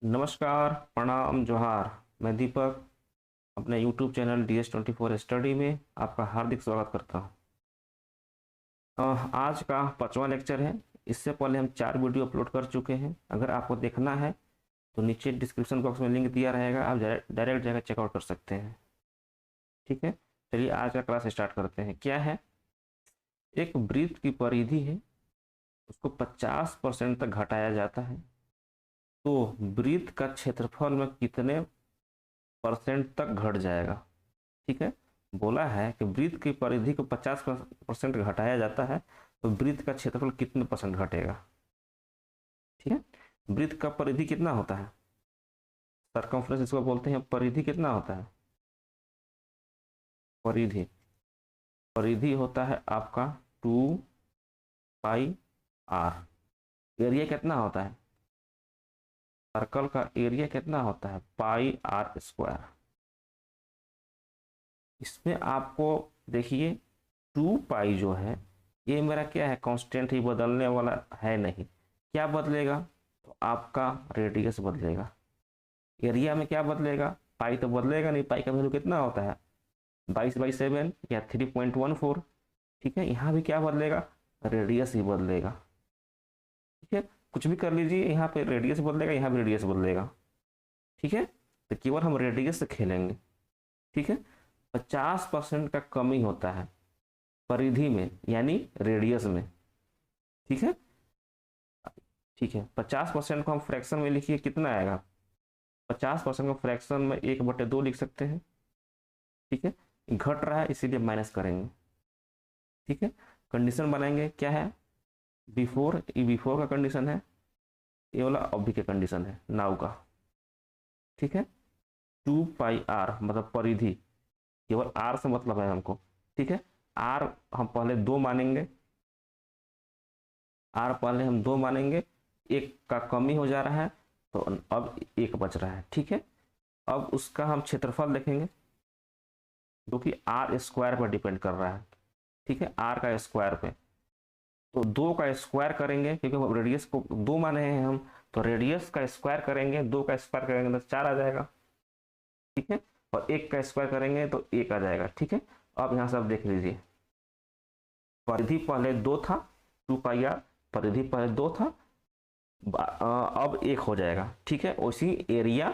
नमस्कार, प्रणाम, जोहार। मैं दीपक अपने यूट्यूब चैनल DS24 स्टडी में आपका हार्दिक स्वागत करता हूं। आज का 5वां लेक्चर है। इससे पहले हम 4 वीडियो अपलोड कर चुके हैं। अगर आपको देखना है तो नीचे डिस्क्रिप्शन बॉक्स में लिंक दिया रहेगा, आप डायरेक्ट जाकर चेकआउट कर सकते हैं। ठीक है, चलिए आज का क्लास स्टार्ट करते हैं। क्या है, एक वृत्त की परिधि है, उसको 50% तक घटाया जाता है तो वृत्त का क्षेत्रफल में कितने परसेंट तक घट जाएगा। ठीक है, बोला है कि वृत्त की परिधि को 50% घटाया जाता है तो वृत्त का क्षेत्रफल कितने परसेंट घटेगा। ठीक है, वृत्त का परिधि कितना होता है, सरकमफ्रेंस इसको बोलते हैं। परिधि कितना होता है, परिधि परिधि होता है आपका 2 पाई आर। एरिया कितना होता है, सर्कल का एरिया कितना होता है, पाई r²। इसमें आपको देखिए 2 पाई जो है ये मेरा क्या है, कांस्टेंट ही, बदलने वाला है नहीं। क्या बदलेगा, तो आपका रेडियस बदलेगा। एरिया में क्या बदलेगा, पाई तो बदलेगा नहीं, पाई का वैल्यू कितना होता है 22/7 या 3.14। ठीक है, यहाँ भी क्या बदलेगा, रेडियस ही बदलेगा। ठीक है, कुछ भी कर लीजिए, यहाँ पे रेडियस बदलेगा, यहाँ भी रेडियस बदलेगा। ठीक है, तो केवल हम रेडियस से खेलेंगे। ठीक है, 50% का कमी होता है परिधि में, यानी रेडियस में। ठीक है, ठीक है, 50% को हम फ्रैक्शन में लिखिए, कितना आएगा, 50% को फ्रैक्शन में 1/2 लिख सकते हैं। ठीक है, घट रहा है इसीलिए माइनस करेंगे। ठीक है, कंडीशन बनाएंगे, क्या है, बिफोर, ये बिफोर का कंडीशन है, ये वाला अभी का कंडीशन है, नाउ का। ठीक है, 2 पाई आर मतलब परिधि, केवल आर से मतलब है हमको। ठीक है, आर हम पहले 2 मानेंगे, आर पहले हम 2 मानेंगे, एक का कमी हो जा रहा है तो अब एक बच रहा है। ठीक है, अब उसका हम क्षेत्रफल देखेंगे जो कि r² पर डिपेंड कर रहा है। ठीक है, r का स्क्वायर पे, तो 2 का स्क्वायर करेंगे क्योंकि रेडियस को 2 माने हैं हम, तो रेडियस का स्क्वायर करेंगे, 2 का स्क्वायर करेंगे तो 4 आ जाएगा। ठीक है, और 1 का स्क्वायर करेंगे तो 1 आ जाएगा। ठीक है, अब यहाँ से आप देख लीजिए, परिधि पहले 2 था, 2 पाई आर, परिधि पहले 2 था, अब 1 हो जाएगा। ठीक है, उसी एरिया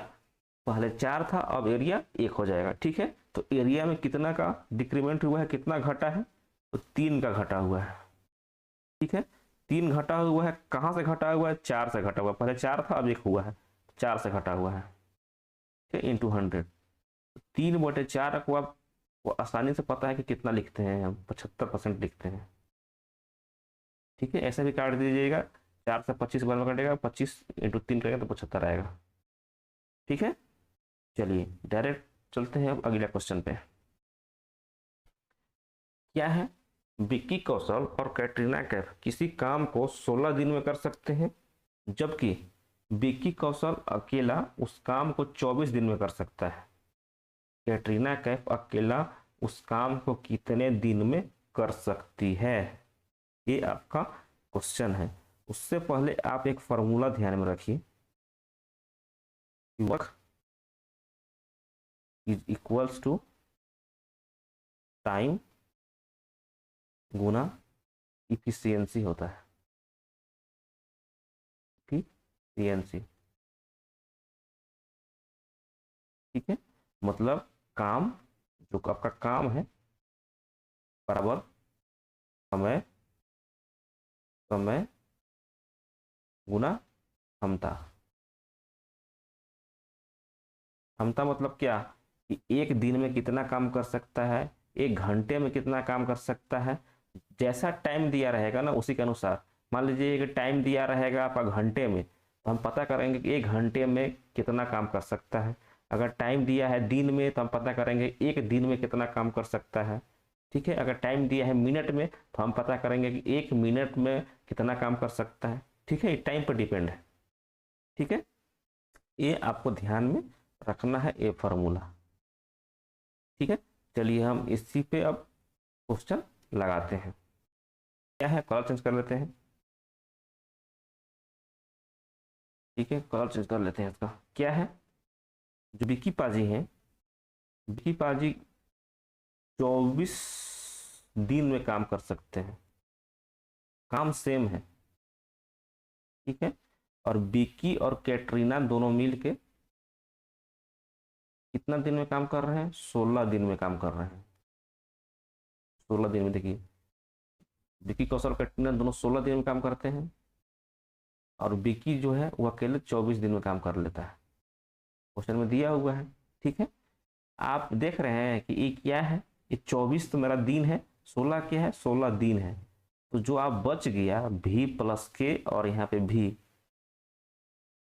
पहले 4 था, अब एरिया 1 हो जाएगा। ठीक है, तो एरिया में कितना का डिक्रीमेंट हुआ है, कितना घटा है, तो 3 का घटा हुआ है। ठीक है, 3 घटा हुआ है, कहाँ से घटा हुआ है, 4 से घटा हुआ है। पहले 4 था, अब 1 हुआ है, 4 से घटा हुआ है। ठीक है, इंटू 100, 3/4 को आप वो आसानी से पता है कि कितना लिखते हैं हम, 75% लिखते हैं। ठीक है, ऐसे भी काट दीजिएगा, 4 से 25 बार में कटेगा, 25 इंटू 3 करेगा तो 75 आएगा। ठीक है, चलिए डायरेक्ट चलते हैं अब अगले क्वेश्चन पे। क्या है, विक्की कौशल और कैटरीना कैफ किसी काम को 16 दिन में कर सकते हैं, जबकि विक्की कौशल अकेला उस काम को 24 दिन में कर सकता है। कैटरीना कैफ अकेला उस काम को कितने दिन में कर सकती है, ये आपका क्वेश्चन है। उससे पहले आप एक फॉर्मूला ध्यान में रखिए, work is equals to time गुना इफिशियंसी होता है, इफिशियंसी। ठीक है, मतलब काम, जो आपका काम है, बराबर समय, समय गुना क्षमता। क्षमता मतलब क्या, कि एक दिन में कितना काम कर सकता है, एक घंटे में कितना काम कर सकता है। जैसा टाइम दिया रहेगा ना उसी के अनुसार, मान लीजिए कि टाइम दिया रहेगा आपका घंटे में, तो हम पता करेंगे कि 1 घंटे में कितना काम कर सकता है। अगर टाइम दिया है दिन में तो हम पता करेंगे 1 दिन में कितना काम कर सकता है। ठीक है, अगर टाइम दिया है मिनट में तो हम पता करेंगे कि 1 मिनट में कितना काम कर सकता है। ठीक है, ये टाइम पर डिपेंड है। ठीक है, ये आपको ध्यान में रखना है, ये फॉर्मूला। ठीक है, चलिए हम इसी पे अब क्वेश्चन लगाते हैं। क्या है, कलर चेंज कर लेते हैं। ठीक है, कलर चेंज कर लेते हैं इसका। क्या है, जो विक्की पाजी हैं, विक्की पाजी 24 दिन में काम कर सकते हैं, काम सेम है। ठीक है, और विक्की और कैटरीना दोनों मिल के कितना दिन में काम कर रहे हैं, 16 दिन में काम कर रहे हैं। 16 दिन में, देखिए विक्की कौशल कैटरीना दोनों 16 दिन में काम करते हैं, और विक्की जो है वो अकेले 24 दिन में काम कर लेता है। क्वेश्चन में दिया हुआ है। ठीक है, आप देख रहे हैं कि ये क्या है, ये 24 तो मेरा दिन है, 16 क्या है, 16 दिन है। तो जो आप बच गया भी प्लस के और यहाँ पे भी,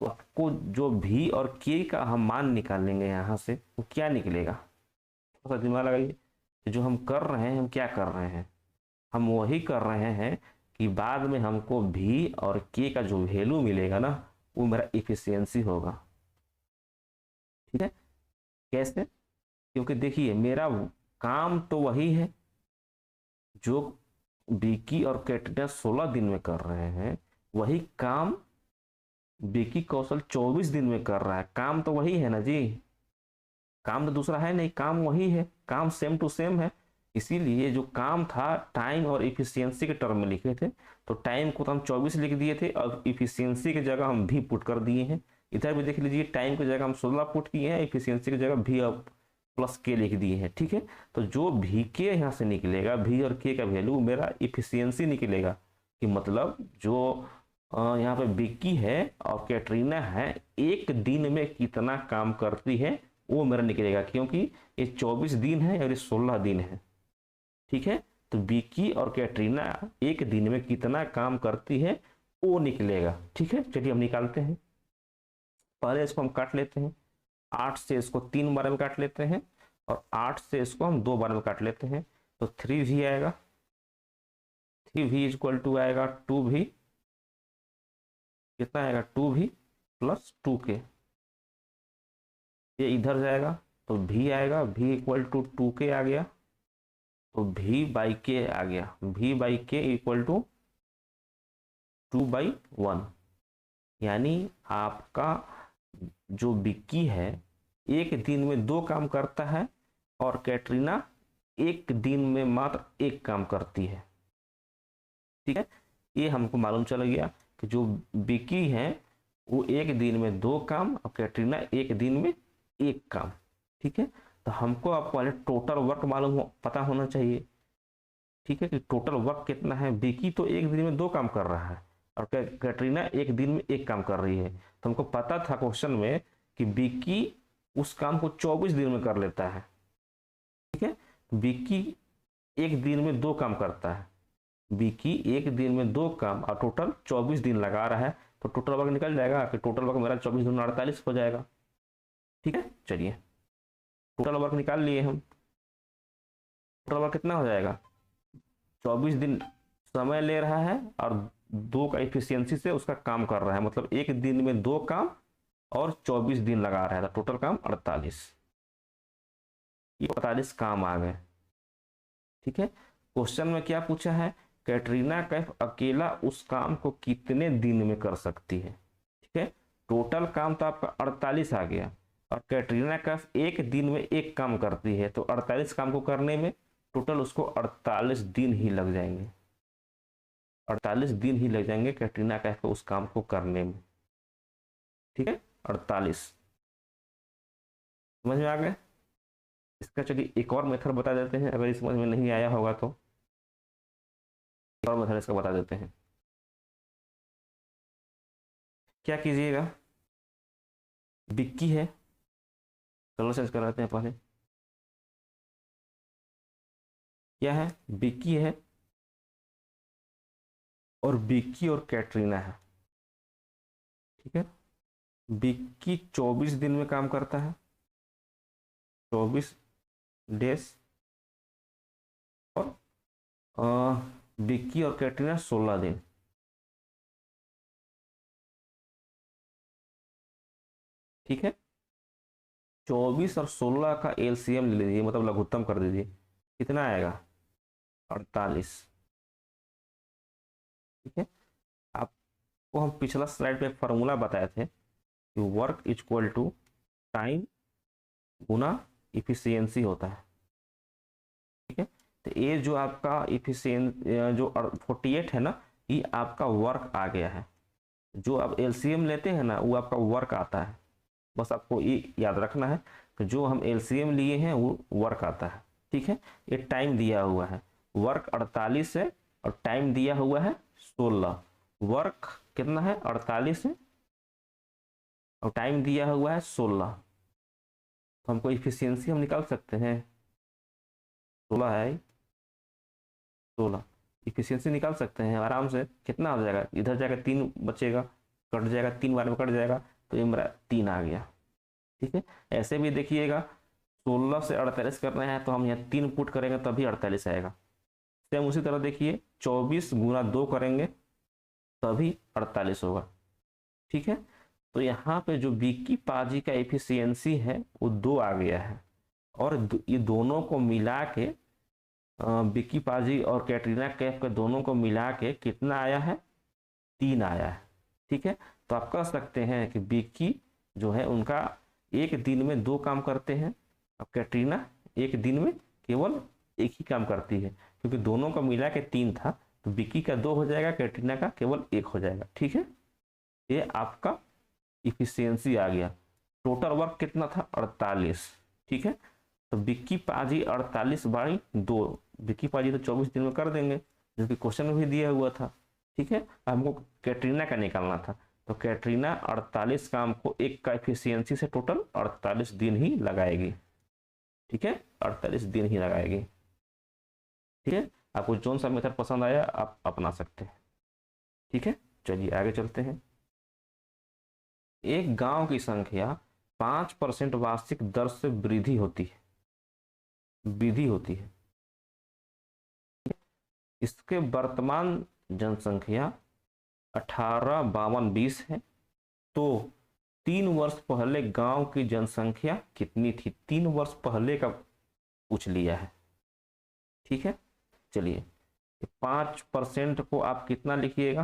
तो आपको जो भी और के का हम मान निकालेंगे यहाँ से, वो क्या निकलेगा, थोड़ा सा दिमाग लगाइए। जो हम कर रहे हैं, हम क्या कर रहे हैं, हम वही कर रहे हैं कि बाद में हमको भी और के का जो वैल्यू मिलेगा ना, वो मेरा इफिशियंसी होगा। ठीक है, कैसे, क्योंकि देखिए मेरा काम तो वही है जो विक्की और कैटरीना 16 दिन में कर रहे हैं, वही काम विक्की कौशल 24 दिन में कर रहा है। काम तो वही है ना जी, काम तो दूसरा है नहीं, काम वही है, काम सेम टू सेम है। इसीलिए जो काम था टाइम और इफिशियंसी के टर्म में लिखे थे, तो टाइम को तो हम 24 लिख दिए थे और इफिशियंसी की जगह हम भी पुट कर दिए हैं। इधर भी देख लीजिए, टाइम की जगह हम 16 पुट किए हैं, इफिशियंसी की जगह भी प्लस के लिख दिए हैं। ठीक है, तो जो भी के यहाँ से निकलेगा, भी और के का वैल्यू मेरा इफिशियंसी निकलेगा। कि मतलब जो यहाँ पे विक्की है और कैटरीना है, एक दिन में कितना काम करती है वो मेरा निकलेगा, क्योंकि ये 24 दिन है और ये 16 दिन है। ठीक है, तो विक्की और कैटरीना एक दिन में कितना काम करती है वो निकलेगा। ठीक है, चलिए हम निकालते हैं। पहले इसको हम काट लेते हैं, 8 से इसको 3 बार में काट लेते हैं, और 8 से इसको हम 2 बार में काट लेते हैं। तो 3v आएगा, 3v इक्वल टू आएगा 2v, कितना आएगा 2v प्लस 2k। ये इधर जाएगा तो v आएगा, v इक्वल टू 2k आ गया, तो v बाई के आ गया, v बाई के इक्वल टू 2/1। यानी आपका जो विक्की है एक दिन में 2 काम करता है, और कैटरीना एक दिन में मात्र 1 काम करती है। ठीक है, ये हमको मालूम चल गया कि जो विक्की है वो एक दिन में 2 काम और कैटरीना एक दिन में 1 काम। ठीक है, तो हमको आप पहले टोटल वर्क पता होना चाहिए। ठीक है, कि टोटल वर्क कितना है। विक्की तो एक दिन में 2 काम कर रहा है और कैटरीना एक दिन में 1 काम कर रही है। तो हमको पता था क्वेश्चन में कि विक्की उस काम को 24 दिन में कर लेता है। ठीक है, विक्की एक दिन में 2 काम करता है, विक्की एक दिन में 2 काम और टोटल 24 दिन लगा रहा है, तो टोटल वर्क निकल जाएगा कि टोटल वर्क मेरा 24 दूनी 48 हो जाएगा। ठीक है, चलिए टोटल वर्क निकाल लिए हम। टोटल वर्क कितना हो जाएगा, 24 दिन समय ले रहा है और 2 का इफिशियंसी से उसका काम कर रहा है, मतलब एक दिन में 2 काम और 24 दिन लगा रहा है, तो टोटल काम 48। ये 48 काम आ गए। ठीक है, क्वेश्चन में क्या पूछा है, कैटरीना कैफ अकेला उस काम को कितने दिन में कर सकती है। ठीक है, टोटल काम तो आपका 48 आ गया, और कैटरीना कैफ एक दिन में 1 काम करती है, तो 48 काम को करने में टोटल उसको 48 दिन ही लग जाएंगे। 48 दिन ही लग जाएंगे कैटरीना कैफ को उस काम को करने में। ठीक है, 48 समझ में आ गया। इसका चलिए एक और मेथड बता देते हैं, अगर समझ में नहीं आया होगा तो एक और मेथड इसका बता देते हैं। क्या कीजिएगा, विक्की है, कलर चेंज कर लेते हैं पहले। क्या है, विक्की है और विक्की और कैटरीना है। ठीक है, विक्की 24 दिन में काम करता है, 24 डेज, और विक्की और कैटरीना 16 दिन। ठीक है, 24 और 16 का एलसीएम ले लीजिए, मतलब लघुत्तम कर दीजिए, कितना आएगा 48। ठीक है, आपको हम पिछला स्लाइड पे फॉर्मूला बताए थे, कि वर्क इक्वल टू टाइम गुना इफिशियंसी होता है। ठीक है, तो ये जो आपका इफिशियंट जो 48 है ना, ये आपका वर्क आ गया है। जो आप एलसीएम लेते हैं ना, वो आपका वर्क आता है। बस आपको ये याद रखना है कि जो हम एलसीएम लिए हैं वो वर्क आता है। ठीक है, ये टाइम दिया हुआ है, वर्क 48 है और टाइम दिया हुआ है 16। वर्क कितना है 48 है और टाइम दिया हुआ है 16, तो हमको इफिशियंसी हम निकाल सकते हैं। 16 है, 16 इफिशियंसी निकाल सकते हैं आराम से। कितना हो जाएगा, इधर जाएगा 3 बचेगा, कट जाएगा 3 बार में कट जाएगा, तो ये मेरा 3 आ गया। ठीक है, ऐसे भी देखिएगा 16 से 48 करना है तो हम यहाँ 3 पुट करेंगे तभी 48 आएगा। सेम उसी तरह देखिए 24 गुना 2 करेंगे तभी 48 होगा। ठीक है, तो यहाँ पे जो विक्की पाजी का एफिशिएंसी है वो 2 आ गया है, और ये दोनों को मिला के विक्की पाजी और कैटरीना कैफ के दोनों को मिला के कितना आया है, 3 आया है। ठीक है, तो आप कह सकते हैं कि विक्की जो है उनका एक दिन में 2 काम करते हैं, अब कैटरीना एक दिन में केवल एक ही काम करती है, क्योंकि दोनों का मिला के 3 था, तो विक्की का 2 हो जाएगा, कैटरीना का केवल 1 हो जाएगा। ठीक है, ये आपका इफिशियंसी आ गया। टोटल वर्क कितना था 48। ठीक है, तो विक्की पाजी 48 बाई 2, विक्की पाजी तो 24 दिन में कर देंगे, जो कि क्वेश्चन में भी दिया हुआ था। ठीक है, हमको कैटरीना का निकालना था, तो कैटरीना 48 काम को 1 का एफिशिएंसी से टोटल 48 दिन ही लगाएगी। ठीक है, 48 दिन ही लगाएगी। ठीक है, आपको कौन सा मेथड पसंद आया आप अपना सकते हैं। ठीक है, चलिए आगे चलते हैं। एक गांव की संख्या 5% वार्षिक दर से वृद्धि होती है। इसके वर्तमान जनसंख्या 1852 है, तो 3 वर्ष पहले गांव की जनसंख्या कितनी थी? 3 वर्ष पहले का पूछ लिया है। ठीक है, चलिए 5% को आप कितना लिखिएगा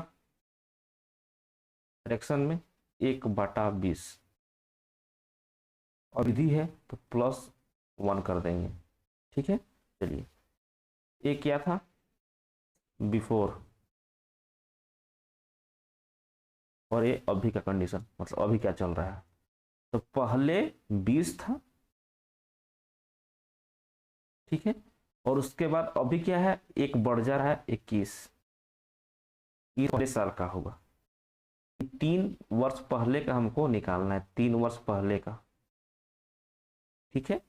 फ्रैक्शन में, 1/20, और विधि है तो +1 कर देंगे। ठीक है, चलिए ये क्या था बिफोर, और ये अभी का कंडीशन, मतलब अभी क्या चल रहा है। तो पहले 20 था, ठीक है, और उसके बाद अभी क्या है, 1 बढ़ जा रहा है 21, ये पहले साल का होगा। 3 वर्ष पहले का हमको निकालना है, 3 वर्ष पहले का। ठीक है,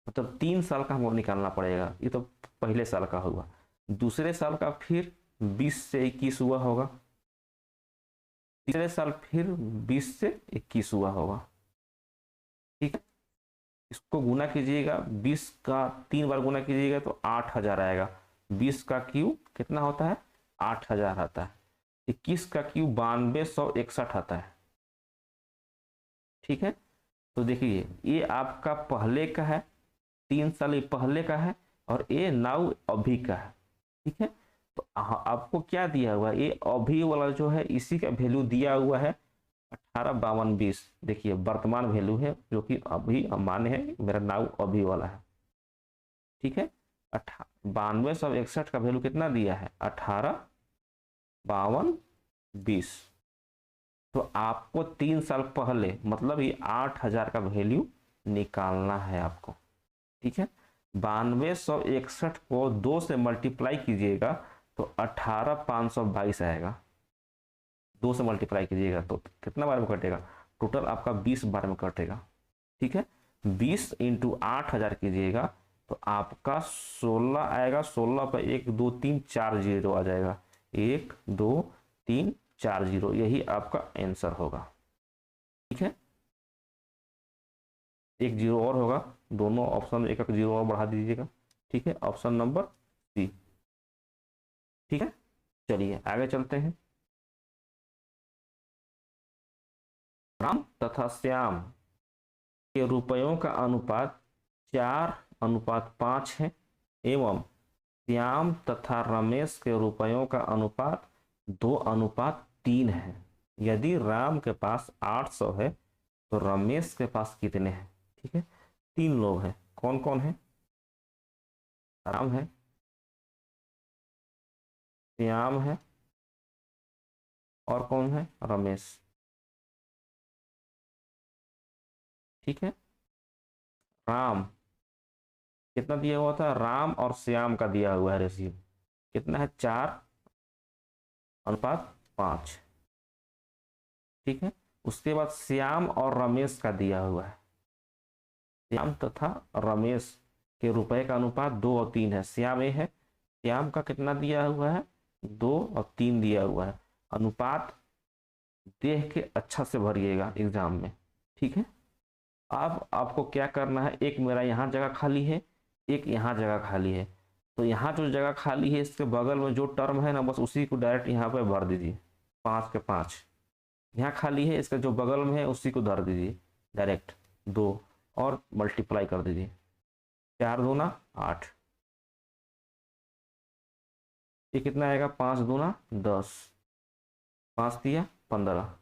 मतलब 3 साल का हमको निकालना पड़ेगा, ये तो पहले साल का होगा। दूसरे साल का फिर 20 से 21 हुआ होगा, तीसरे साल फिर 20 से 21 हुआ होगा। ठीक है, इसको गुना कीजिएगा, 20 का 3 बार गुना कीजिएगा तो 8000 आएगा। 20 का क्यूब कितना होता है, 8000 आता है। 21 का क्यूब 9261 आता है। ठीक है, तो देखिए ये आपका पहले का है, 3 साल ये पहले का है, और ये नाउ अभी का है। ठीक है, तो आपको क्या दिया हुआ है, ये अभी वाला जो है इसी का वैल्यू दिया हुआ है 185220। देखिए वर्तमान वैल्यू है, जो कि अभी माने है, मेरा नाउ अभी वाला है। ठीक है, 9261 का वैल्यू कितना दिया है, 185220। तो आपको 3 साल पहले, मतलब ये 8000 का वैल्यू निकालना है आपको। ठीक है, 9261 को 2 से मल्टीप्लाई कीजिएगा तो 18522 आएगा। 2 से मल्टीप्लाई कीजिएगा तो कितना बार में कटेगा, टोटल आपका 20 बार में कटेगा। ठीक है, 20 × 8000 कीजिएगा तो आपका 16 आएगा। 16 पर 1 2 3 4 जीरो आ जाएगा, 1 2 3 4 जीरो, यही आपका आंसर होगा। ठीक है, 1 जीरो और होगा, दोनों ऑप्शन में 1 जीरो और बढ़ा दीजिएगा। ठीक है, ऑप्शन नंबर सी। ठीक है, चलिए आगे चलते हैं। राम तथा श्याम के रुपयों का अनुपात 4:5 है, एवं श्याम तथा रमेश के रुपयों का अनुपात 2:3 है। यदि राम के पास 800 है तो रमेश के पास कितने हैं? ठीक है, 3 लोग हैं। कौन कौन है? राम है, श्याम है, और कौन है? रमेश। ठीक है, राम कितना दिया हुआ था? राम और श्याम का दिया हुआ है रेशियो कितना है? 4:5। ठीक है, उसके बाद श्याम और रमेश का दिया हुआ है। श्याम तथा रमेश के रुपए का अनुपात 2 और 3 है। श्याम ए है, श्याम का कितना दिया हुआ है? 2 और 3 दिया हुआ है। अनुपात देख के अच्छा से भरिएगा एग्जाम में। ठीक है, अब आपको क्या करना है, एक मेरा यहाँ जगह खाली है, एक यहाँ जगह खाली है, तो यहाँ जो जगह खाली है इसके बगल में जो टर्म है ना, बस उसी को डायरेक्ट यहाँ पे भर दीजिए। 5 के 5 यहाँ खाली है, इसका जो बगल में है उसी को धर दीजिए डायरेक्ट 2 और मल्टीप्लाई कर दीजिए। 4 दूना 8, ये कितना आएगा? 5 दूना 10, 5 दिया 15।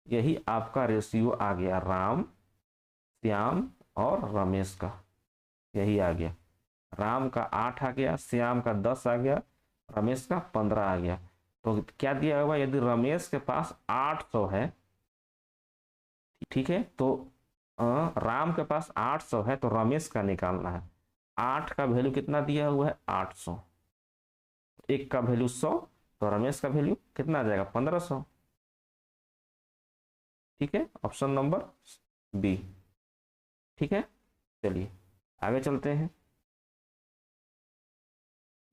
यही आपका रेशियो आ गया राम, श्याम और रमेश का। यही आ गया, राम का 8 आ गया, श्याम का 10 आ गया, रमेश का 15 आ गया। तो क्या दिया हुआ? यदि रमेश के पास 800 है, ठीक है, तो राम के पास 800 है, तो रमेश का निकालना है। 8 का वैल्यू कितना दिया हुआ है? 800। 1 का वैल्यू 100, तो रमेश का वैल्यू कितना आ जाएगा? 1500। ठीक है, ऑप्शन नंबर बी। ठीक है, चलिए आगे चलते हैं।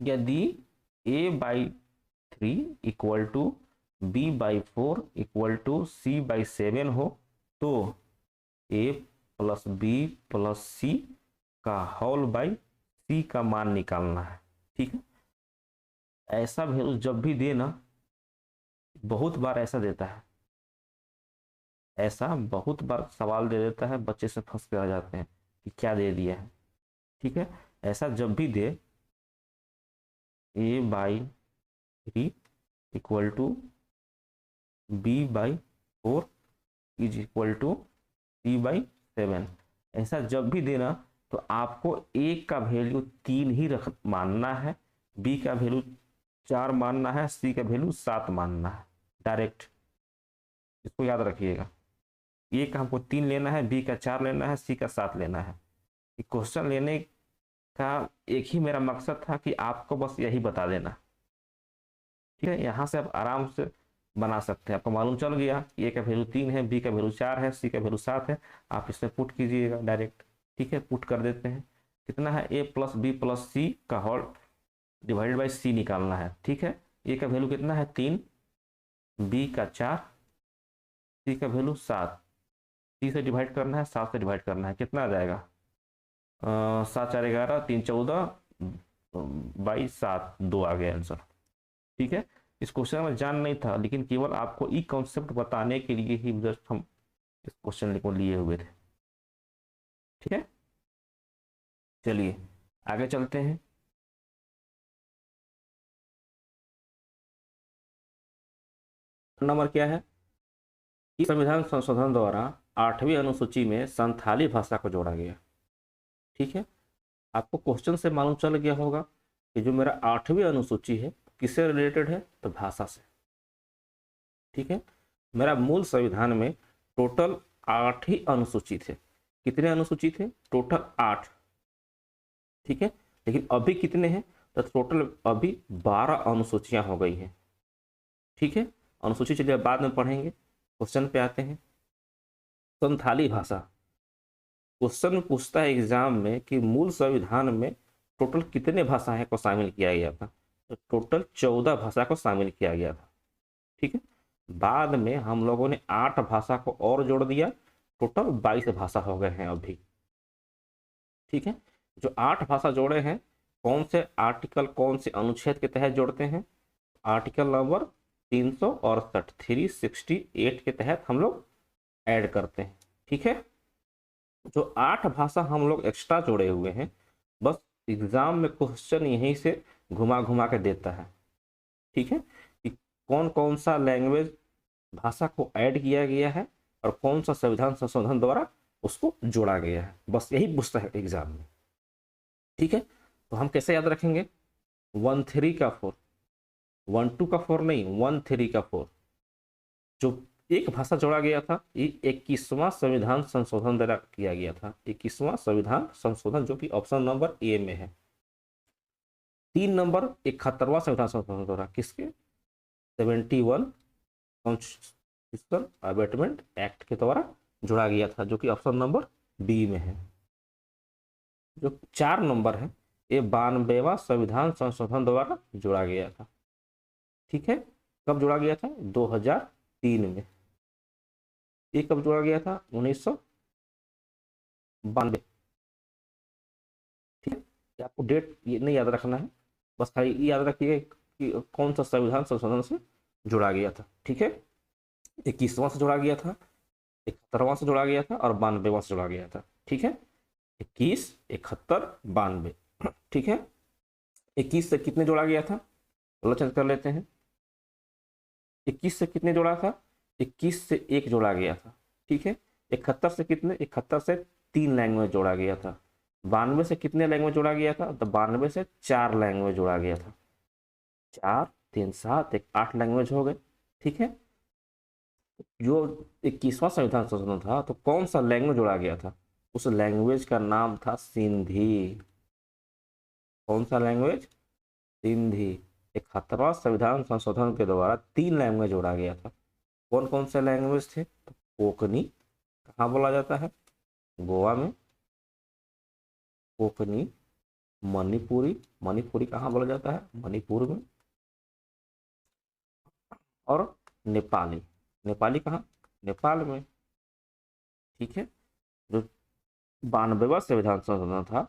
यदि a/3 equal to b/4 equal to c/7 हो, तो a plus b plus c का होल बाई c का मान निकालना है। ठीक है, ऐसा वैल्यू जब भी दे ना, बहुत बार ऐसा देता है, ऐसा बहुत बार सवाल दे देता है, बच्चे से फंस के रह जाते हैं कि क्या दे दिया है। ठीक है, ऐसा जब भी दे a/3 equal to b/4 is equal to c/7, ऐसा जब भी देना तो आपको a का वैल्यू 3 ही रख मानना है, b का वैल्यू 4 मानना है, c का वैल्यू 7 मानना है डायरेक्ट। इसको याद रखिएगा, a का हमको 3 लेना है, b का 4 लेना है, c का 7 लेना है। क्वेश्चन लेने का एक ही मेरा मकसद था कि आपको बस यही बता देना। ठीक है, यहाँ से आप आराम से बना सकते हैं। आपको मालूम चल गया कि ए का वैल्यू 3 है, बी का वैल्यू 4 है, सी का वैल्यू 7 है। आप इसमें पुट कीजिएगा डायरेक्ट। ठीक है, पुट कर देते हैं। कितना है? ए प्लस बी प्लस सी का होल डिवाइडेड बाई सी निकालना है। ठीक है, ए का वैल्यू कितना है? 3, बी का 4, सी का वैल्यू 7। सी से डिवाइड करना है, 7 से डिवाइड करना है, कितना आ जाएगा? 7 4 11, 3 14 बाई 7, 2 आ गया आंसर। ठीक है, इस क्वेश्चन में जान नहीं था, लेकिन केवल आपको ई कॉन्सेप्ट बताने के लिए ही जस्ट हम इस क्वेश्चन को लिए हुए थे। ठीक है, चलिए आगे चलते हैं। नंबर क्या है? संविधान संशोधन द्वारा 8वीं अनुसूची में संथाली भाषा को जोड़ा गया। ठीक है, आपको क्वेश्चन से मालूम चल गया होगा कि जो मेरा 8वीं अनुसूची है किससे रिलेटेड है? तो भाषा से। ठीक है, मेरा मूल संविधान में टोटल 8 ही अनुसूची थे। कितने अनुसूची थे? टोटल 8। ठीक है, लेकिन अभी कितने हैं? तो टोटल अभी 12 अनुसूचियां हो गई हैं। ठीक है, अनुसूची चलिए बाद में पढ़ेंगे, क्वेश्चन पे आते हैं। संथाली भाषा क्वेश्चन पूछता है एग्जाम में कि मूल संविधान में टोटल कितने भाषाएं को शामिल किया गया था? तो टोटल 14 भाषा को शामिल किया गया था। ठीक है, बाद में हम लोगों ने 8 भाषा को और जोड़ दिया, टोटल 22 भाषा हो गए हैं अभी। ठीक है, जो 8 भाषा जोड़े हैं, कौन से आर्टिकल कौन से अनुच्छेद के तहत जोड़ते हैं? आर्टिकल नंबर 368 368 के तहत हम लोग ऐड करते हैं। ठीक है, जो 8 भाषा हम लोग एक्स्ट्रा जोड़े हुए हैं, बस एग्जाम में क्वेश्चन यहीं से घुमा घुमा के देता है। ठीक है, कि कौन कौन सा लैंग्वेज भाषा को ऐड किया गया है और कौन सा संविधान संशोधन द्वारा उसको जोड़ा गया है, बस यही पूछता है एग्जाम में। ठीक है, तो हम कैसे याद रखेंगे, 1 3 का 4, 1 2 का 4 नहीं, 1 3 का 4, जो एक भाषा जोड़ा गया था, ये 21वां संविधान संशोधन द्वारा किया गया था, 21वां संविधान संशोधन, जो कि ऑप्शन नंबर ए में है। 3 नंबर 71वां संविधान संशोधन द्वारा, किसके, 71 कॉन्स्टिट्यूशनल अमेंडमेंट एक्ट के द्वारा जोड़ा गया था, जो कि ऑप्शन नंबर बी में है। जो 4 नंबर है, ये 92वां संविधान संशोधन द्वारा जोड़ा गया था। ठीक है, कब जोड़ा गया था, 2003 में। ये कब जोड़ा गया था, 1992। ठीक है, आपको डेट ये नहीं याद रखना है, बस खाली ये याद रखिए कि कौन सा संविधान संशोधन से जोड़ा गया था। ठीक है, 21वां से जोड़ा गया था, 71वां से जोड़ा गया था और 92वां से जोड़ा गया था। ठीक है, 21, 71, 92। ठीक है, 21 से कितने जोड़ा गया था, चलो चेंज कर लेते हैं। 21 से कितने जोड़ा था, 21 से 1 जोड़ा गया था। ठीक है, 71 से कितने, 71 से 3 लैंग्वेज जोड़ा गया था। 92 से कितने लैंग्वेज जोड़ा गया था, तो 92 से 4 लैंग्वेज जोड़ा गया था। 4 3 7 1 8 लैंग्वेज हो गए। ठीक है, जो 21वां संविधान संशोधन था, तो कौन सा लैंग्वेज जोड़ा गया था, उस लैंग्वेज का नाम था सिंधी। कौन सा लैंग्वेज, सिंधी। 71वां संविधान संशोधन के द्वारा 3 लैंग्वेज जोड़ा गया था। कौन कौन से लैंग्वेज थे, तो कोंकणी कहाँ बोला जाता है, गोवा में। कोंकणी, मणिपुरी, मणिपुरी कहाँ बोला जाता है, मणिपुर में। और नेपाली, नेपाली कहाँ, नेपाल में। ठीक है, जो 92वां संविधान संशोधन था,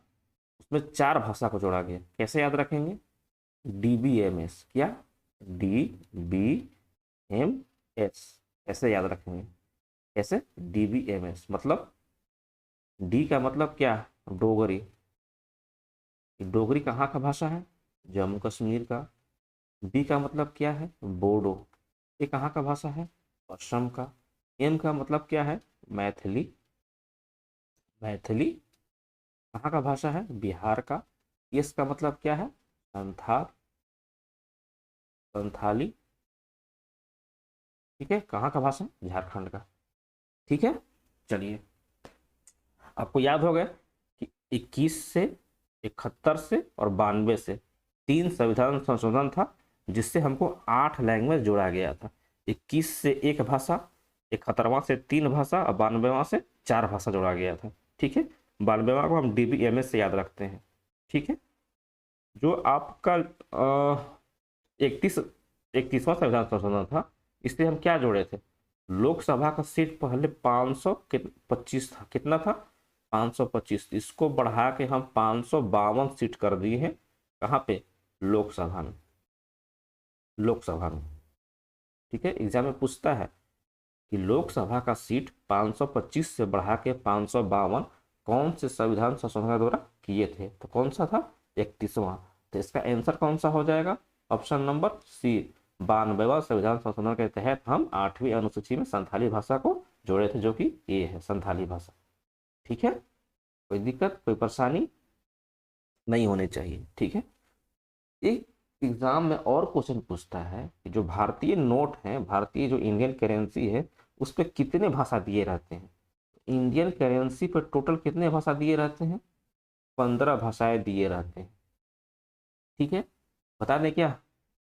उसमें 4 भाषा को जोड़ा गया। कैसे याद रखेंगे, DBMS, क्या, DBMS, ऐसे याद रखेंगे। कैसे, DBMS मतलब, डी का मतलब क्या, डोगरी। डोगरी कहाँ का भाषा है, जम्मू कश्मीर का। बी का मतलब क्या है, बोडो, ये कहाँ का भाषा है, असम का। एम का मतलब क्या है, मैथिली, मैथिली कहाँ का भाषा है, बिहार का। एस का मतलब क्या है, संथाल, संथाली। ठीक है, कहाँ का भाषा, झारखंड का। ठीक है, चलिए, आपको याद हो गया कि 21 से, 71 से और 92 से 3 संविधान संशोधन था, जिससे हमको 8 लैंग्वेज जोड़ा गया था। 21 से 1 भाषा, 71वां से 3 भाषा और 92वां से 4 भाषा जोड़ा गया था। ठीक है, 92वां को हम DBMS से याद रखते हैं। ठीक है, जो आपका 31वां संविधान संशोधन था, इससे हम क्या जोड़े थे, लोकसभा का सीट पहले 525 था, कितना था, 525। इसको बढ़ा के हम 552 सीट कर दिए हैं। कहाँ पे, लोकसभा में, लोकसभा में। ठीक है, एग्जाम में पूछता है कि लोकसभा का सीट 525 से बढ़ा के 552 कौन से संविधान संशोधन द्वारा किए थे, तो कौन सा था, 31वां। तो इसका आंसर कौन सा हो जाएगा, ऑप्शन नंबर सी, 92वां संविधान संशोधन के तहत हम 8वीं अनुसूची में संथाली भाषा को जोड़े थे, जो कि ये है संथाली भाषा। ठीक है, कोई दिक्कत, कोई परेशानी नहीं होनी चाहिए। ठीक है, एक एग्जाम में और क्वेश्चन पूछता है कि जो भारतीय नोट है, भारतीय जो इंडियन करेंसी है, उस पर कितने भाषा दिए रहते हैं। इंडियन करेंसी पर टोटल कितने भाषा दिए रहते हैं, 15 भाषाएं दिए रहते हैं। ठीक है, बता दें क्या,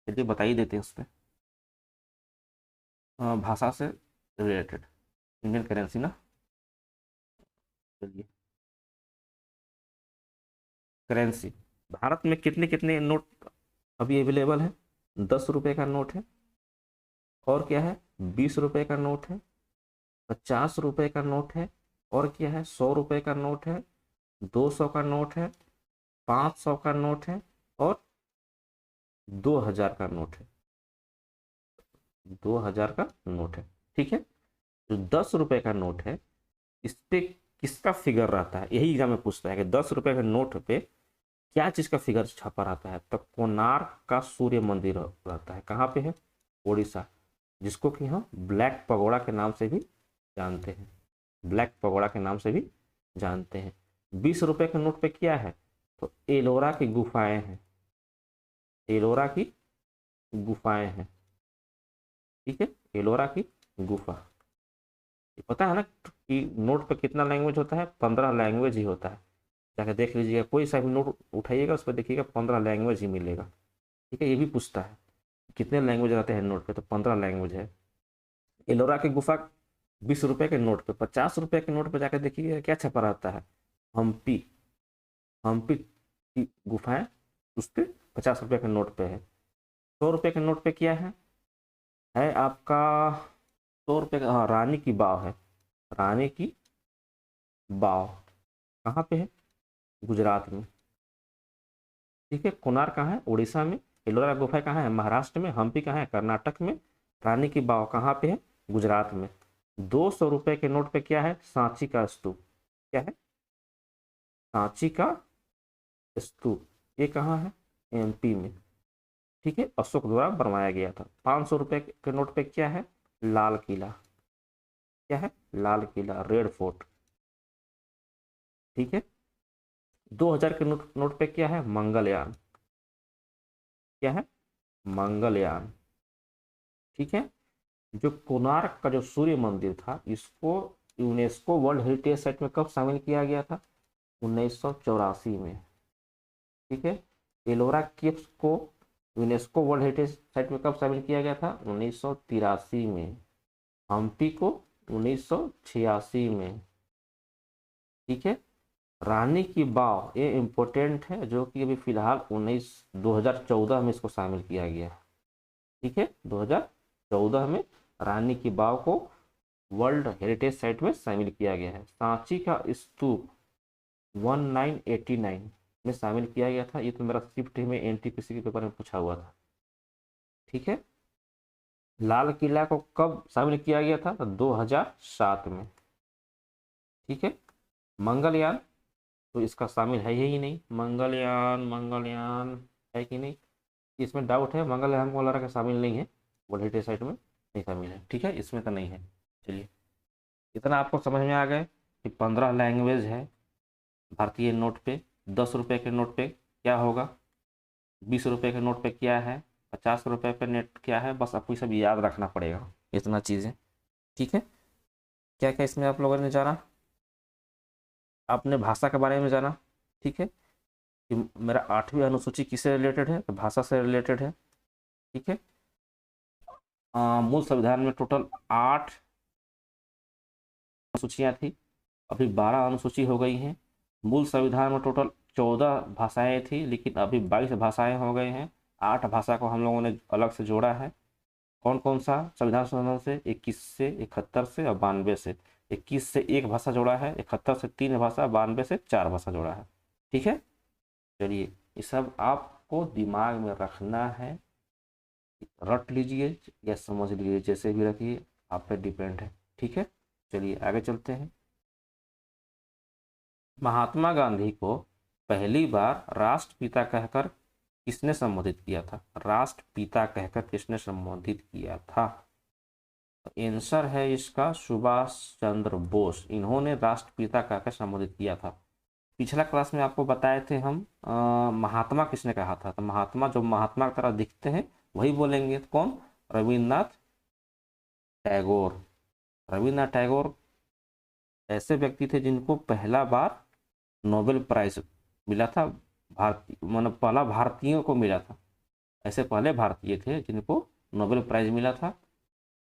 चलिए बता ही देते हैं उस पर, भाषा से रिलेटेड, इंडियन करेंसी ना। चलिए, करेंसी, भारत में कितने कितने नोट अभी अवेलेबल है, 10 रुपए का नोट है, और क्या है, 20 रुपए का नोट है, 50 रुपए का नोट है, और क्या है, 100 रुपए का नोट है, 200 का नोट है, 500 का नोट है, और 2000 का नोट है, 2000 का नोट है। ठीक है, जो 10 रुपए का नोट है, इस पे किसका फिगर रहता है, यही एग्जाम में पूछता है कि 10 रुपए के नोट पे क्या चीज का फिगर छपा रहता है, तो कोणार्क का सूर्य मंदिर रहता है। कहाँ पे है, उड़ीसा, जिसको कि हम ब्लैक पगोड़ा के नाम से भी जानते हैं, ब्लैक पगोड़ा के नाम से भी जानते हैं। 20 रुपए के नोट पे क्या है, तो एलोरा की गुफाएं हैं, एलोरा की गुफाएं हैं, ठीक है, एलोरा की गुफा। ये पता है ना कि नोट पे कितना लैंग्वेज होता है, 15 लैंग्वेज ही होता है। जाकर देख लीजिएगा, कोई सा भी नोट उठाइएगा उस पर देखिएगा 15 लैंग्वेज ही मिलेगा, ठीक है। ये भी पूछता है कितने लैंग्वेज आते हैं नोट पे, तो 15 लैंग्वेज है। एलोरा की गुफा 20 रुपए के नोट पे, 50 रुपए के नोट पे जाकर देखिएगा क्या छपा रहता है, हम्पी, हम्पी की गुफाएं उस पे 50 रुपए के नोट पे है। 100 रुपए के नोट पे क्या है आपका 100 रुपए का, हाँ, रानी की बाव है, रानी की बाव कहाँ पे है, गुजरात में, ठीक है। कोणार्क कहाँ है, उड़ीसा में। एलोरा गुफा कहाँ है, महाराष्ट्र में। हम्पी कहाँ है, कर्नाटक में। रानी की बाव कहाँ पे है, गुजरात में। 200 रुपए के नोट पे क्या है, सांची का स्तूप, क्या है, सांची का स्तूप, ये कहाँ है, एमपी में, ठीक है, अशोक द्वारा बनवाया गया था। 500 रुपए के नोट पे क्या है, लाल किला, क्या है, लाल किला, रेड फोर्ट, ठीक है। 2000 के नोट पे क्या है, मंगलयान, क्या है, मंगलयान, ठीक है। जो कोणार्क का जो सूर्य मंदिर था, इसको यूनेस्को वर्ल्ड हेरिटेज साइट में कब शामिल किया गया था, 1984 में, ठीक है। एलोरा केव्स को यूनेस्को वर्ल्ड हेरिटेज साइट में कब शामिल किया गया था, 1983 में। हम्पी को 1986 में, ठीक है। रानी की बाव, ये इम्पोर्टेंट है, जो कि अभी फिलहाल 2014 में इसको शामिल किया गया, ठीक है। 2014 में रानी की बाव को वर्ल्ड हेरिटेज साइट में शामिल किया गया है। सांची का स्तूप 1989 में शामिल किया गया था। ये तो मेरा शिफ्ट में एनटीपीसी के पेपर में पूछा हुआ था, ठीक है। लाल किला को कब शामिल किया गया था, तो 2007 में, ठीक है। मंगलयान तो इसका शामिल है ही नहीं, मंगलयान, मंगलयान है कि नहीं, इसमें डाउट है। मंगलयान को लगा शामिल नहीं है, वर्ल्ड हेरिटेज साइट में नहीं शामिल है, ठीक है, इसमें तो नहीं है। चलिए, इतना आपको समझ में आ गए कि 15 लैंग्वेज है भारतीय नोट पे। 10 रुपए के नोट पे क्या होगा, 20 रुपए के नोट पे क्या है, 50 रुपए पे नेट क्या है, बस आपको ये सब याद रखना पड़ेगा, इतना चीज़ें, ठीक है। क्या क्या इसमें आप लोगों ने जाना, आपने भाषा के बारे में जाना, ठीक है, कि मेरा 8वीं अनुसूची किससे रिलेटेड है, तो भाषा से रिलेटेड है, ठीक है। मूल संविधान में टोटल 8 अनुसूचियाँ थी, अभी 12 अनुसूची हो गई हैं। मूल संविधान में टोटल 14 भाषाएं थी, लेकिन अभी 22 भाषाएं हो गए हैं। 8 भाषा को हम लोगों ने अलग से जोड़ा है। कौन कौन सा, संविधान संशोधन से 21 से 71 से और 92 से। 21 से 1 भाषा जोड़ा है, 71 से 3 भाषा, 92 से 4 भाषा जोड़ा है, ठीक है। चलिए, ये सब आपको दिमाग में रखना है, रट लीजिए या समझ लीजिए, जैसे भी रखिए, आप पे डिपेंड है, ठीक है। चलिए आगे चलते हैं। महात्मा गांधी को पहली बार राष्ट्रपिता कहकर किसने संबोधित किया था, राष्ट्रपिता कहकर किसने संबोधित किया था, आंसर है इसका सुभाष चंद्र बोस, इन्होंने राष्ट्रपिता कहकर संबोधित किया था। पिछला क्लास में आपको बताए थे हम महात्मा किसने कहा था, तो महात्मा जो महात्मा की तरह दिखते हैं वही बोलेंगे, कौन, रविन्द्रनाथ टैगोर। रविन्द्रनाथ टैगोर ऐसे व्यक्ति थे जिनको पहला बार नोबेल प्राइज मिला था, भारतीय मतलब पहला भारतीयों को मिला था। ऐसे पहले भारतीय थे जिनको नोबेल प्राइज मिला था,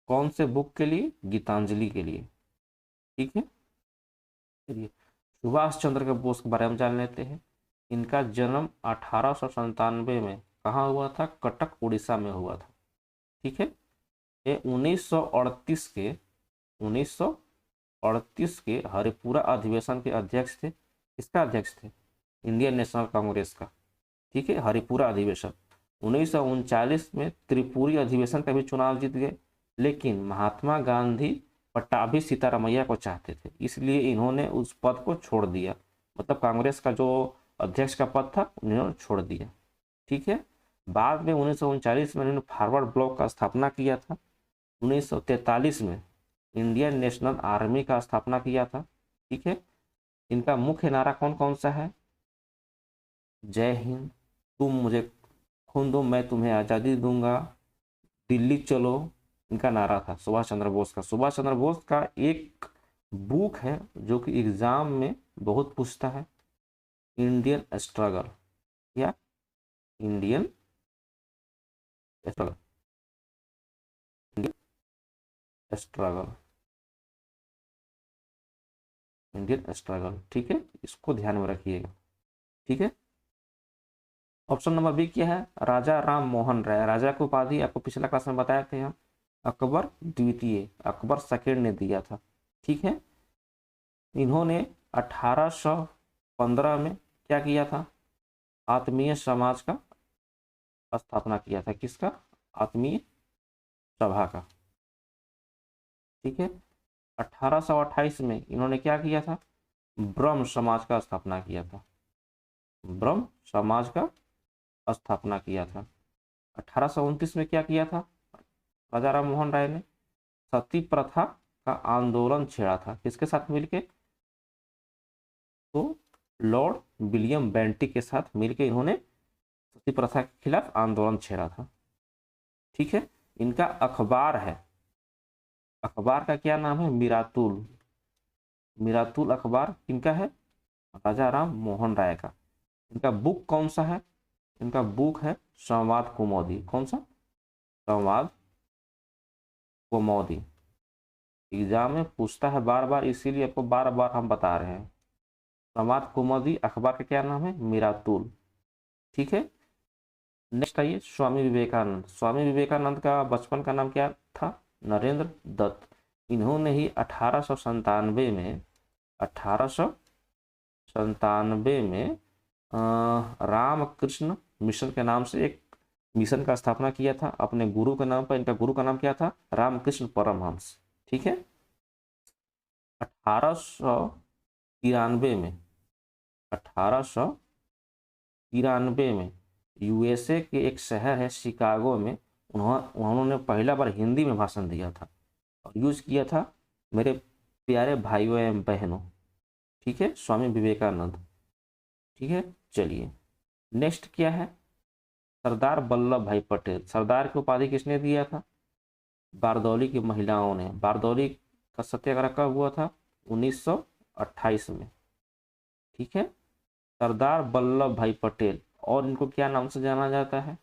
कौन से बुक के लिए, गीतांजलि के लिए, ठीक है। चलिए, सुभाष चंद्र बोस के बारे में जान लेते हैं। इनका जन्म 1897 में कहाँ हुआ था, कटक उड़ीसा में हुआ था, ठीक है। ये 1938 के हरिपुरा अधिवेशन के अध्यक्ष थे। किसका अध्यक्ष थे, इंडियन नेशनल कांग्रेस का, ठीक है। हरिपुरा अधिवेशन 1939 में त्रिपुरी अधिवेशन का भी चुनाव जीत गए, लेकिन महात्मा गांधी पट्टाभी सीतारामैया को चाहते थे, इसलिए इन्होंने उस पद को छोड़ दिया, मतलब कांग्रेस का जो अध्यक्ष का पद था उन्होंने छोड़ दिया, ठीक है। बाद में 1939 में इन्होंने फॉरवर्ड ब्लॉक का स्थापना किया था। 1943 में इंडियन नेशनल आर्मी का स्थापना किया था। ठीक है, इनका मुख्य नारा कौन कौन सा है? जय हिंद, तुम मुझे खून दो मैं तुम्हें आज़ादी दूंगा, दिल्ली चलो, इनका नारा था सुभाष चंद्र बोस का। सुभाष चंद्र बोस का एक बुक है जो कि एग्जाम में बहुत पूछता है, इंडियन स्ट्रगल, या Indian struggle, Indian struggle, Indian struggle. ठीक है, इसको ध्यान में रखिएगा। ठीक है, ऑप्शन नंबर बी क्या है? राजा राम मोहन राय। राजा की उपाधि आपको पिछला क्लास में बताए थे हम, अकबर द्वितीय, अकबर सेकेंड ने दिया था। ठीक है, इन्होंने 1815 में क्या किया था? आत्मीय समाज का स्थापना किया था। किसका? आत्मीय सभा का। ठीक है, 1828 में इन्होंने क्या किया था? ब्रह्म समाज का स्थापना किया था, ब्रह्म समाज का स्थापना किया था। 1829 में क्या किया था राजा राम मोहन राय ने? सती प्रथा का आंदोलन छेड़ा था। किसके साथ मिलके? तो लॉर्ड विलियम बेंटिक के साथ मिलकर इन्होंने सती प्रथा के खिलाफ आंदोलन छेड़ा था। ठीक है, इनका अखबार है, अखबार का क्या नाम है? मिरातुल। मिरातुल अखबार किनका है? राजा राम मोहन राय का। इनका बुक कौन सा है? इनका बुक है संवाद कौमुदी। कौन सा? संवाद कौमुदी। एग्जाम में पूछता है बार बार, इसीलिए आपको बार बार हम बता रहे हैं। संवाद कौमुदी अखबार का क्या नाम है? मिरातुल। ठीक है, नेक्स्ट आइए, स्वामी विवेकानंद। स्वामी विवेकानंद का बचपन का नाम क्या था? नरेंद्र दत्त। इन्होंने ही 1897 में, 1897 में रामकृष्ण मिशन के नाम से एक मिशन का स्थापना किया था अपने गुरु के नाम पर। इनका गुरु का नाम क्या था? रामकृष्ण परमहंस। ठीक है, 1893 में, 1893 में यूएसए के एक शहर है शिकागो में, उन्होंने पहला बार हिंदी में भाषण दिया था और यूज किया था मेरे प्यारे भाइयों एवं बहनों। ठीक है, स्वामी विवेकानंद। ठीक है, चलिए नेक्स्ट क्या है? सरदार वल्लभ भाई पटेल। सरदार की उपाधि किसने दिया था? बारदौली की महिलाओं ने। बारदौली का सत्याग्रह कब हुआ था? 1928 में। ठीक है, सरदार वल्लभ भाई पटेल, और इनको क्या नाम से जाना जाता है?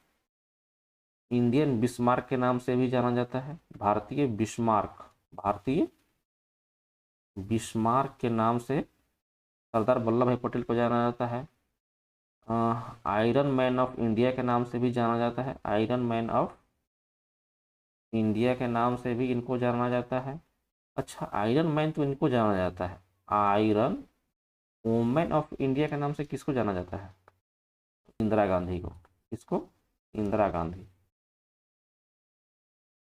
इंडियन बिस्मार्क के नाम से भी जाना जाता है, भारतीय बिस्मार्क, भारतीय बिस्मार्क के नाम से सरदार वल्लभ भाई पटेल को जाना जाता है। आयरन मैन ऑफ इंडिया के नाम से भी जाना जाता है, आयरन मैन ऑफ इंडिया के नाम से भी इनको जाना जाता है। अच्छा, आयरन मैन तो इनको जाना जाता है, आयरन वुमेन ऑफ इंडिया के नाम से किसको जाना जाता है? इंदिरा गांधी को। किसको? इंदिरा गांधी,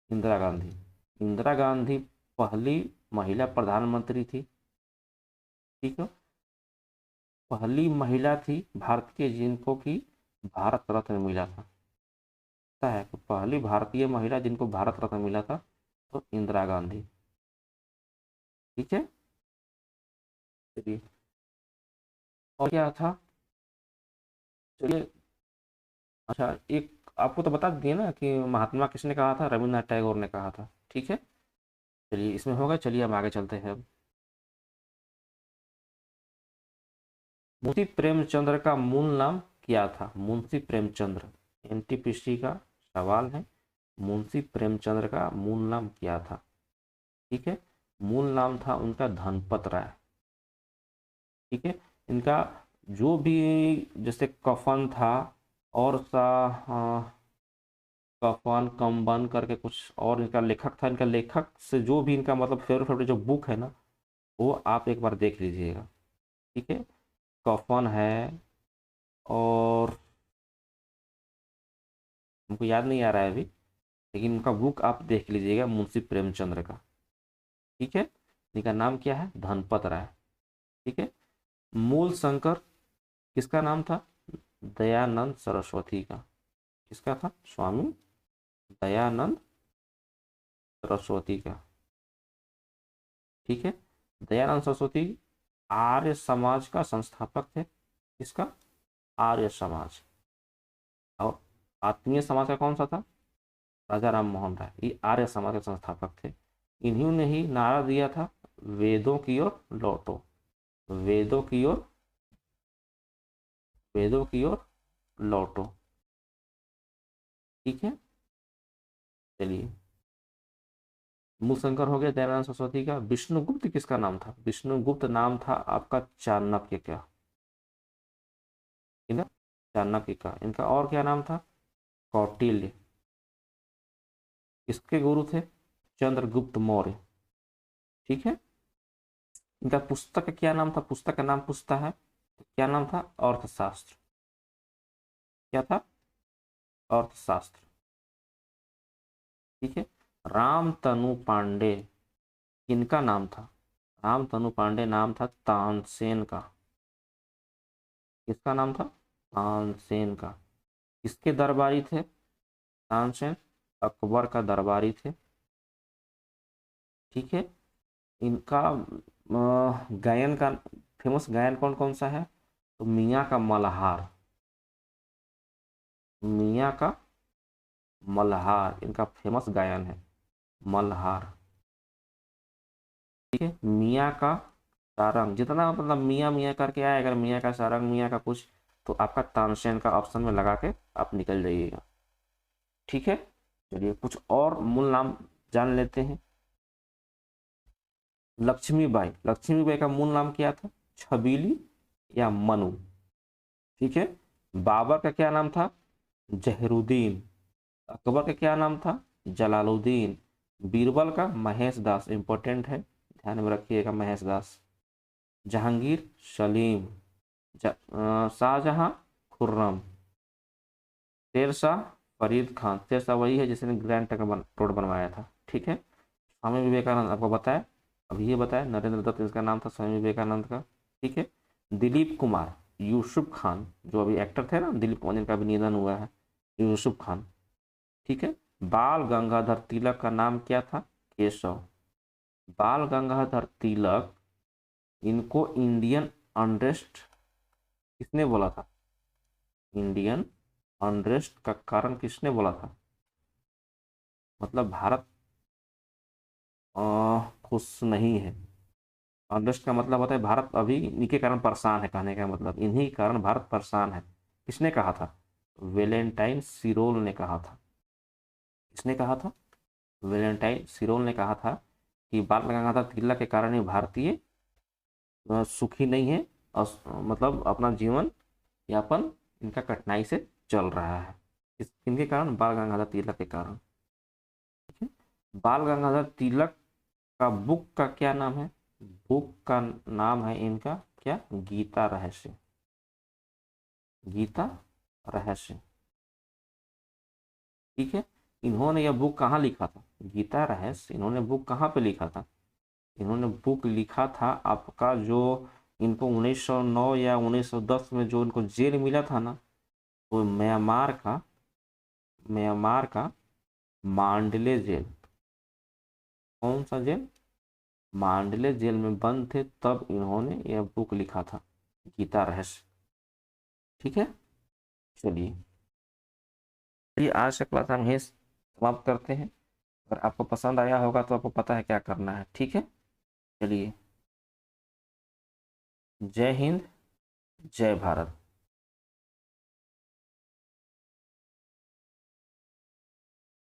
इंदिरा गांधी। इंदिरा गांधी पहली महिला प्रधानमंत्री थी। ठीक है, पहली महिला थी भारतीय जिनको कि भारत रत्न मिला था। पता है, पहली भारतीय महिला जिनको भारत रत्न मिला था तो इंदिरा गांधी। ठीक है, चलिए और क्या था? चलिए, अच्छा एक आपको तो बता दिए ना कि महात्मा किसने कहा था? रविन्द्रनाथ टैगोर ने कहा था। ठीक है, चलिए इसमें होगा। चलिए हम आगे चलते हैं। अब मुंशी प्रेमचंद्र का मूल नाम क्या था? मुंशी प्रेमचंद्र, एनटीपीसी का सवाल है। मुंशी प्रेमचंद्र का मूल नाम क्या था? ठीक है, मूल नाम था उनका धनपत राय। ठीक है, इनका जो भी जैसे कफन था और सा कफन कम्बन करके कुछ और इनका लेखक था, इनका लेखक से जो भी इनका मतलब फेवरेट फेवरेट जो बुक है ना, वो आप एक बार देख लीजिएगा। ठीक है, कफन है और हमको याद नहीं आ रहा है अभी, लेकिन उनका बुक आप देख लीजिएगा मुंशी प्रेमचंद्र का। ठीक है, इनका नाम क्या है? धनपत राय। ठीक है, मूल शंकर किसका नाम था? दयानंद सरस्वती का। किसका था? स्वामी दयानंद सरस्वती का। ठीक है। दयानंद सरस्वती आर्य समाज का संस्थापक थे। किसका? आर्य समाज। और आत्मीय समाज का कौन सा था? राजा राम मोहन राय। ये आर्य समाज के संस्थापक थे। इन्हीं ने ही नारा दिया था, वेदों की ओर लौटो, वेदों की ओर, वेदों की ओर लौटो। ठीक है, चलिए। मूलशंकर हो गया दयानंद सरस्वती का। विष्णुगुप्त किसका नाम था? विष्णुगुप्त नाम था आपका चाणक्य का, चाणक्य का। इनका और क्या नाम था? कौटिल्य। किसके गुरु थे? चंद्रगुप्त मौर्य। ठीक है। इनका पुस्तक का क्या नाम था? पुस्तक का नाम पूछता है तो क्या नाम था? अर्थशास्त्र। क्या था? अर्थशास्त्र। ठीक है। रामतनु पांडे किनका नाम था? रामतनु पांडे नाम था तानसेन का। किसका नाम था? तानसेन का। किसके दरबारी थे तानसेन? अकबर का दरबारी थे। ठीक है। इनका गायन का फेमस गायन कौन कौन सा है? तो मियाँ का मल्हार, मियाँ का मल्हार इनका फेमस गायन है, मल्हार। ठीक है। मियाँ का सारंग, जितना मतलब मियाँ मियाँ करके आए, अगर मियाँ का सारंग, मियाँ का कुछ, तो आपका तानसेन का ऑप्शन में लगा के आप निकल जाइएगा। ठीक है। चलिए कुछ और मूल नाम जान लेते हैं। लक्ष्मीबाई, लक्ष्मीबाई का मूल नाम क्या था? छबीली या मनु। ठीक है। बाबर का क्या नाम था? जहरुद्दीन। अकबर का क्या नाम था? जलालुद्दीन। बीरबल का महेश दास, इंपॉर्टेंट है, ध्यान में रखिएगा, महेश दास। जहांगीर सलीम। शाहजहां खुर्रम। शेरशाह फरीद खान। शेरशाह वही है जिसने ग्रैंड ट्रंक रोड बनवाया था। ठीक है। स्वामी विवेकानंद आपको बताया, अब ये बताया, नरेंद्र दत्त इसका नाम था स्वामी विवेकानंद का। ठीक है। दिलीप कुमार, यूसुफ खान, जो अभी एक्टर थे ना दिलीप कुमार, जिनका अभी निधन हुआ है, यूसुफ खान। ठीक है। बाल गंगाधर तिलक का नाम क्या था? केशव। बाल गंगाधर तिलक, इनको इंडियन अनरेस्ट किसने बोला था? इंडियन अनरेस्ट का कारण किसने बोला था? मतलब भारत खुश नहीं है। अनरेस्ट का मतलब होता है भारत अभी इनके कारण परेशान है, कहने का मतलब इन्हीं कारण भारत परेशान है। किसने कहा था? वेलेंटाइन सिरोल ने कहा था। किसने कहा था? वेलेंटाइन सिरोल ने कहा था कि बाल गंगाधर तिलक के कारण ही भारतीय सुखी नहीं है, मतलब अपना जीवन यापन इनका कठिनाई से चल रहा है। इनके कारण? बाल गंगाधर तिलक के कारण। ठीक है। बाल गंगाधर तिलक का बुक का क्या नाम है? बुक का नाम है इनका क्या? गीता रहस्य। गीता रहस्य। ठीक है। इन्होंने यह बुक कहाँ लिखा था? गीता रहस्य इन्होंने बुक कहाँ पे लिखा था? इन्होंने बुक लिखा था आपका, जो इनको 1909 या 1910 में जो इनको जेल मिला था ना, वो म्यांमार का मांडले जेल। कौन सा जेल? मांडले जेल में बंद थे, तब इन्होंने यह बुक लिखा था, गीता रहस्य। ठीक है। चलिए, ये आज का क्लास हम यहीं समाप्त करते हैं। अगर आपको पसंद आया होगा तो आपको पता है क्या करना है। ठीक है। चलिए, जय हिंद, जय भारत।